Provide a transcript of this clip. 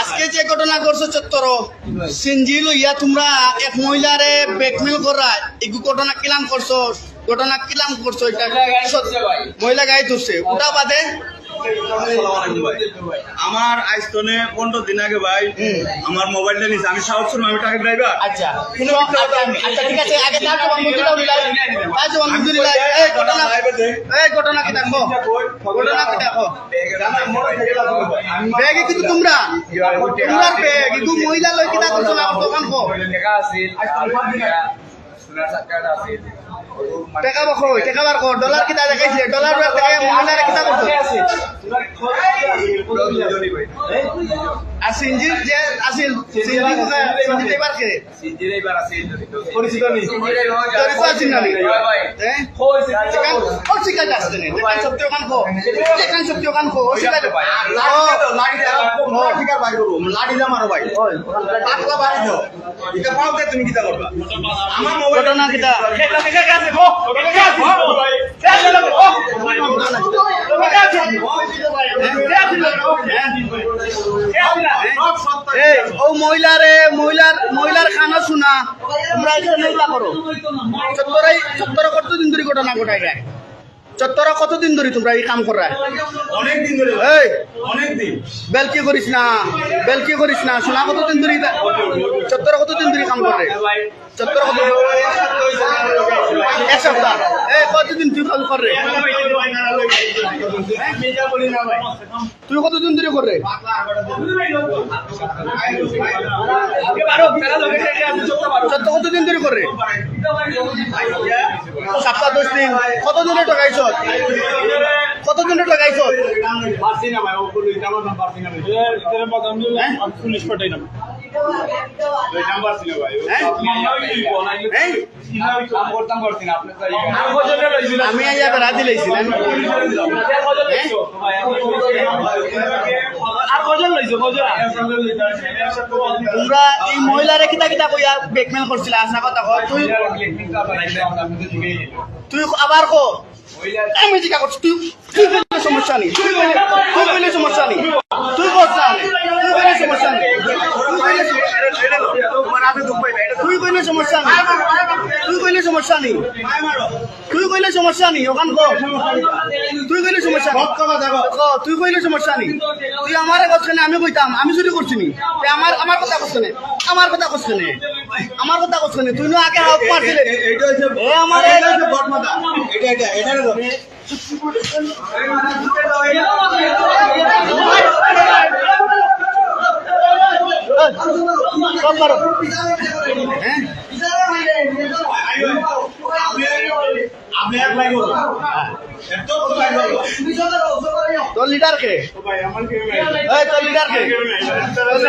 আজকে যে ঘটনা করছো চত্বর সিনজি লইয়া তোমরা এক মহিলারে ব্ল্যাকমেল করা এই ঘটনা কিলাম করছো এটা মহিলা গায়ে ধরছে ওটা বাদে আমার আইস্তনে 15 দিন আগে ভাই আমার মোবাইলটা নিছে আমি সাউথ সুরমা আমি ট্রাক ড্রাইভার আচ্ছা আচ্ছা ঠিক আছে আগে তার জবান মন্দিরাও দিলাই তার জবান মন্দির দিলাই এই ঘটনা কি দেখো ঘটনা কি দেখো ব্যাগে কিন্তু তোমরা ব্যাগ কিন্তু মহিলা লই কিটা করছো না দোকান কো টাকা বখো টাকা বার কর ডলার কিটা দেখাইছে ডলার টাকা মহিলারে কিটা করছো আর সিনজির যে আসিল সিনজির এবার কে সিনজির এবার আছে পরিচিত নেই পরিচিত আছেন না হ্যাঁ ও শিকার আসছে না দেখান সত্যি ওখান কো দেখান সত্যি ওখান কো শিকার লাঠি কার ভাই করব লাঠি দা মারো ভাই পাতলা বাড়ি দাও এটা পাওতে তুমি কিটা করবা আমার মোবাইল ঘটনা কিটা ও মহিলার খানা শোনা তোমরা এখানে করো চত্বর কতদিন ধরে ঘটনা ঘটাই যায় চত্বর কতদিন ধরে তোমরা এই কাম করা অনেক দিন ধরে এই অনেক দিন বেলকি করিস না শোনা কতদিন ধরে চত্বর কতদিন ধরে কাম করে চত্বর কত এক সপ্তাহ এই কতদিন তুই কাম করে তুই কতদিন ধরে করে চত্বর কতদিন ধরে করে সপ্তাহ 10 দিন কতদিনে টাকাইছ কতদিনে টাকাইছ পুলিশ পাঠাই না আমি আইয়া রাজি লাইছি তোমরা এই মহিলারে কিতা কিতা কইয়া ব্ল্যাকমেল করছিল আশা কথা কর তুই আবার কো আমি জিজ্ঞাসা করছি তুই কইলে সমস্যা নেই তুই কইলে সমস্যা নেই তুই করছ তুই কইলে সমস্যা নেই তুই কইলে সমস্যা নেই তুই কইলে সমস্যা নেই তুই কইলে সমস্যা নেই ওখান কো তুই কইলে সমস্যা নেই তুই কইলে সমস্যা নেই তুই আমার কথা আমি কইতাম আমি চুরি করছি নি আমার কথা কইছ না আমার কথা কইছ না আমার কথা কইছ না তুই না আগে হাত মারছিস এটা হচ্ছে এ আমার এটা হচ্ছে বটমাদা এটা তোর লিডার কে তোর লিডার কে